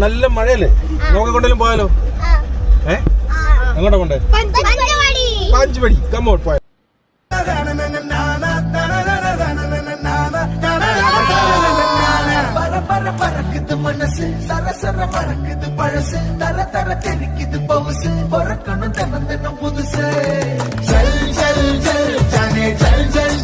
നല്ല മഴയല്ലേ, നമുക്ക് കൊണ്ടേലും പോയാലോ? എങ്ങോട്ടാ കൊണ്ടേ? പഞ്ചവടി. കമ്മോട്ട് പോയ பறக்குது மனசு சரசர மறக்குது பழசு தர தர தெரிக்குது பவுசு பொறக்கணும் தினம் தினம் புதுசு ஜல் ஜல் ஜல் ஜானே ஜல் ஜல்